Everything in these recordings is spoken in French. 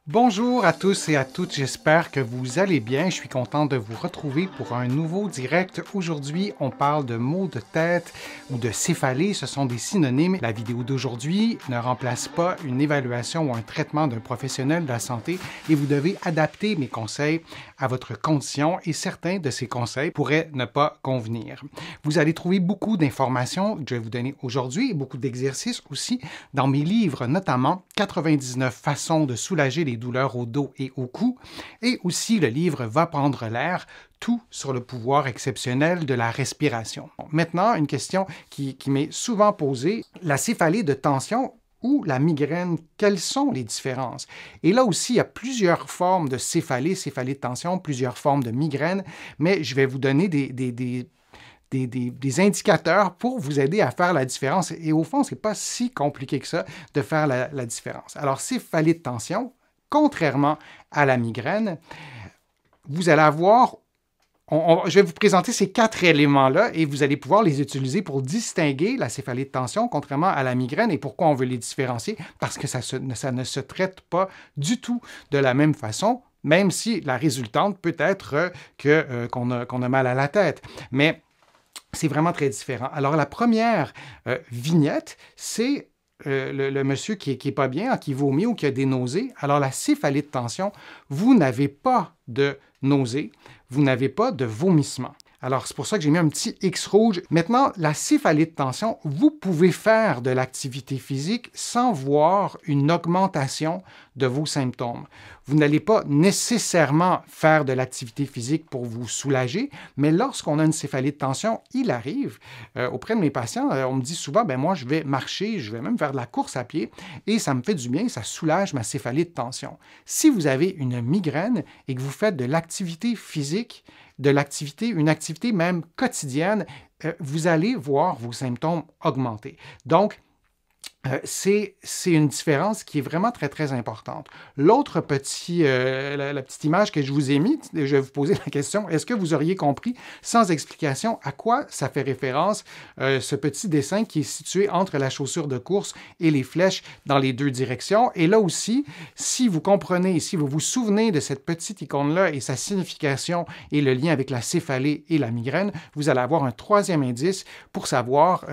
Bonjour à tous et à toutes, j'espère que vous allez bien. Je suis content de vous retrouver pour un nouveau direct. Aujourd'hui, on parle de maux de tête ou de céphalée, ce sont des synonymes. La vidéo d'aujourd'hui ne remplace pas une évaluation ou un traitement d'un professionnel de la santé et vous devez adapter mes conseils à votre condition et certains de ces conseils pourraient ne pas convenir. Vous allez trouver beaucoup d'informations que je vais vous donner aujourd'hui et beaucoup d'exercices aussi dans mes livres, notamment 99 façons de soulager les douleurs au dos et au cou, et aussi le livre Va prendre l'air, tout sur le pouvoir exceptionnel de la respiration. Maintenant, une question qui m'est souvent posée, la céphalée de tension ou la migraine, quelles sont les différences? Et là aussi, il y a plusieurs formes de céphalée de tension, plusieurs formes de migraine, mais je vais vous donner des indicateurs pour vous aider à faire la différence. Et au fond, ce n'est pas si compliqué que ça de faire la différence. Alors, céphalée de tension, contrairement à la migraine, vous allez avoir, je vais vous présenter ces 4 éléments-là et vous allez pouvoir les utiliser pour distinguer la céphalée de tension, contrairement à la migraine. Et pourquoi on veut les différencier? Parce que ça ne se traite pas du tout de la même façon, même si la résultante peut être qu'on a mal à la tête. Mais c'est vraiment très différent. Alors, la première vignette, c'est le monsieur qui n'est pas bien, qui vomit ou qui a des nausées. Alors, la céphalée de tension, vous n'avez pas de nausées, vous n'avez pas de vomissement. Alors, c'est pour ça que j'ai mis un petit X rouge. Maintenant, la céphalée de tension, vous pouvez faire de l'activité physique sans voir une augmentation de vos symptômes. Vous n'allez pas nécessairement faire de l'activité physique pour vous soulager, mais lorsqu'on a une céphalée de tension, il arrive. Auprès de mes patients, on me dit souvent, ben moi, je vais marcher, je vais même faire de la course à pied et ça me fait du bien, ça soulage ma céphalée de tension. Si vous avez une migraine et que vous faites de l'activité physique, une activité même quotidienne, vous allez voir vos symptômes augmenter. Donc, c'est une différence qui est vraiment très, très importante. L'autre la petite image que je vous ai mise, je vais vous poser la question, est-ce que vous auriez compris sans explication à quoi ça fait référence, ce petit dessin qui est situé entre la chaussure de course et les flèches dans les deux directions? Et là aussi, si vous comprenez, si vous vous souvenez de cette petite icône-là et sa signification et le lien avec la céphalée et la migraine, vous allez avoir un troisième indice pour savoir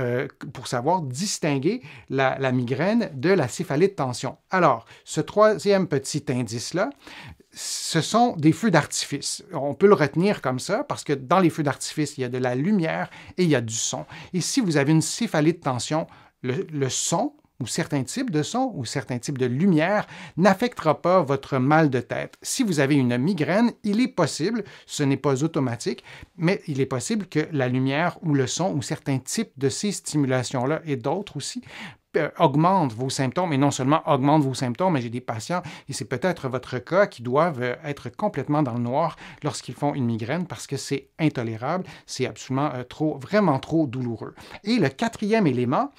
distinguer la migraine de la céphalée de tension. Alors, ce troisième petit indice-là, ce sont des feux d'artifice. On peut le retenir comme ça parce que dans les feux d'artifice, il y a de la lumière et il y a du son. Et si vous avez une céphalée de tension, le son ou certains types de sons ou certains types de lumière n'affectera pas votre mal de tête. Si vous avez une migraine, il est possible, ce n'est pas automatique, mais il est possible que la lumière ou le son ou certains types de ces stimulations-là et d'autres aussi augmente vos symptômes, et non seulement augmente vos symptômes, mais j'ai des patients, et c'est peut-être votre cas, qui doivent être complètement dans le noir lorsqu'ils font une migraine parce que c'est intolérable, c'est absolument vraiment trop douloureux. Et le quatrième élément,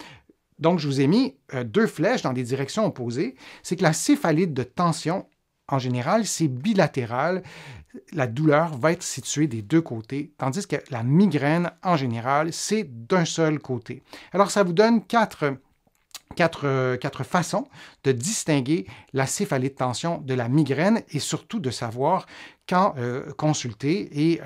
donc je vous ai mis 2 flèches dans des directions opposées, c'est que la céphalite de tension, en général, c'est bilatéral. La douleur va être située des 2 côtés, tandis que la migraine, en général, c'est d'un seul côté. Alors, ça vous donne quatre façons de distinguer la céphalée de tension de la migraine et surtout de savoir quand consulter et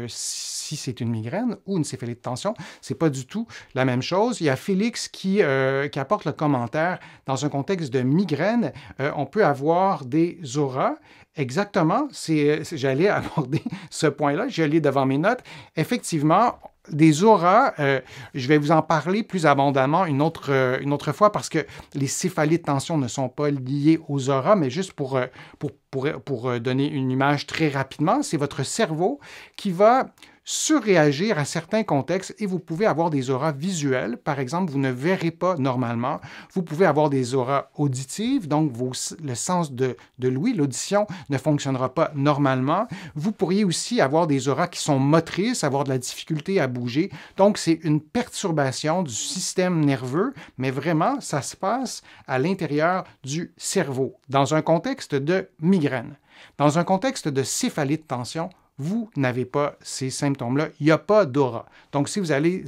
si c'est une migraine ou une céphalée de tension, c'est pas du tout la même chose. Il y a Félix qui apporte le commentaire dans un contexte de migraine, on peut avoir des auras. Exactement, j'allais aborder ce point-là, je l'ai devant mes notes. Effectivement, des auras, je vais vous en parler plus abondamment une autre fois parce que les céphalées de tension ne sont pas liées aux auras, mais juste pour donner une image très rapidement, c'est votre cerveau qui va surréagir à certains contextes et vous pouvez avoir des auras visuelles. Par exemple, vous ne verrez pas normalement. Vous pouvez avoir des auras auditives, donc le sens de l'ouïe, l'audition ne fonctionnera pas normalement. Vous pourriez aussi avoir des auras qui sont motrices, avoir de la difficulté à bouger. Donc, c'est une perturbation du système nerveux, mais vraiment, ça se passe à l'intérieur du cerveau, dans un contexte de migraine. Dans un contexte de céphalée de tension, vous n'avez pas ces symptômes-là. Il n'y a pas d'aura. Donc, si vous avez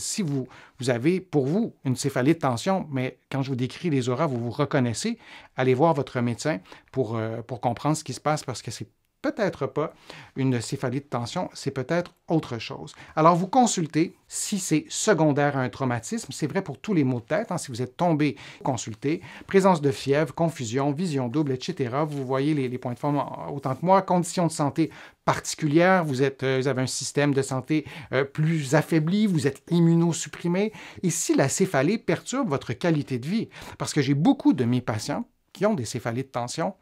pour vous une céphalée de tension, mais quand je vous décris les auras, vous vous reconnaissez, allez voir votre médecin pour comprendre ce qui se passe parce que c'est peut-être pas une céphalée de tension, c'est peut-être autre chose. Alors, vous consultez si c'est secondaire à un traumatisme. C'est vrai pour tous les maux de tête. Si vous êtes tombé, consultez. Présence de fièvre, confusion, vision double, etc. Vous voyez les points de forme autant que moi. Conditions de santé particulières. Vous avez un système de santé plus affaibli. Vous êtes immunosupprimé. Et si la céphalée perturbe votre qualité de vie, parce que j'ai beaucoup de mes patients qui ont des céphalées de tension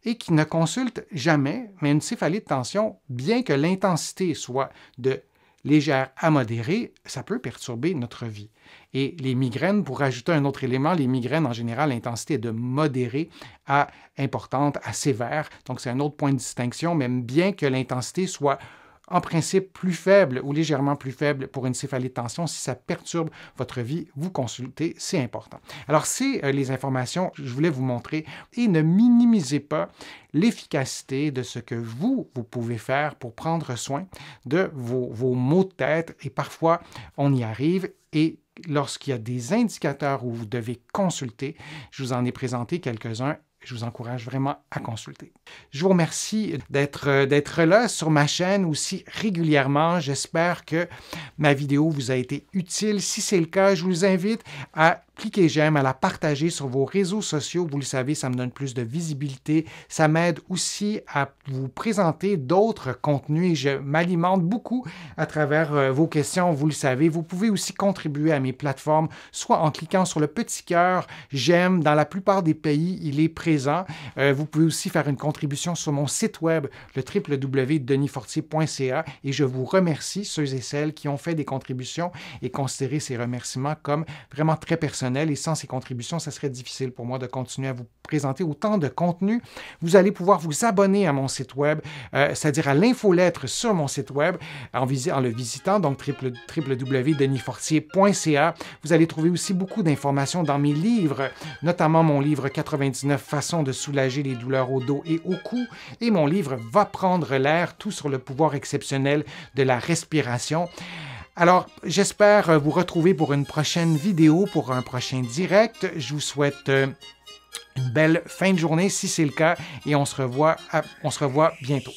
et qui ne consultent jamais, mais une céphalée de tension, bien que l'intensité soit de légère à modérée, ça peut perturber notre vie. Et les migraines, pour ajouter un autre élément, les migraines, en général, l'intensité est de modérée à importante, à sévère. Donc, c'est un autre point de distinction, même bien que l'intensité soit en principe plus faible ou légèrement plus faible pour une céphalée de tension, si ça perturbe votre vie, vous consultez, c'est important. Alors, c'est les informations que je voulais vous montrer et ne minimisez pas l'efficacité de ce que vous pouvez faire pour prendre soin de vos maux de tête et parfois, on y arrive et lorsqu'il y a des indicateurs où vous devez consulter, je vous en ai présenté quelques-uns. Je vous encourage vraiment à consulter. Je vous remercie d'être là sur ma chaîne aussi régulièrement. J'espère que ma vidéo vous a été utile. Si c'est le cas, je vous invite à cliquer j'aime, à la partager sur vos réseaux sociaux. Vous le savez, ça me donne plus de visibilité. Ça m'aide aussi à vous présenter d'autres contenus et je m'alimente beaucoup à travers vos questions. Vous le savez, vous pouvez aussi contribuer à mes plateformes, soit en cliquant sur le petit cœur j'aime. Dans la plupart des pays, il est présent. Vous pouvez aussi faire une contribution sur mon site web, le www.denisfortier.ca et je vous remercie, ceux et celles qui ont fait des contributions et considéré ces remerciements comme vraiment très personnels. Et sans ces contributions, ça serait difficile pour moi de continuer à vous présenter autant de contenu. Vous allez pouvoir vous abonner à mon site web, c'est-à-dire à l'infolettre sur mon site web en le visitant, donc www.denisfortier.ca. Vous allez trouver aussi beaucoup d'informations dans mes livres, notamment mon livre 99 façons de soulager les douleurs au dos et au cou et mon livre Va prendre l'air, tout sur le pouvoir exceptionnel de la respiration. Alors, j'espère vous retrouver pour une prochaine vidéo, pour un prochain direct. Je vous souhaite une belle fin de journée si c'est le cas et on se revoit bientôt.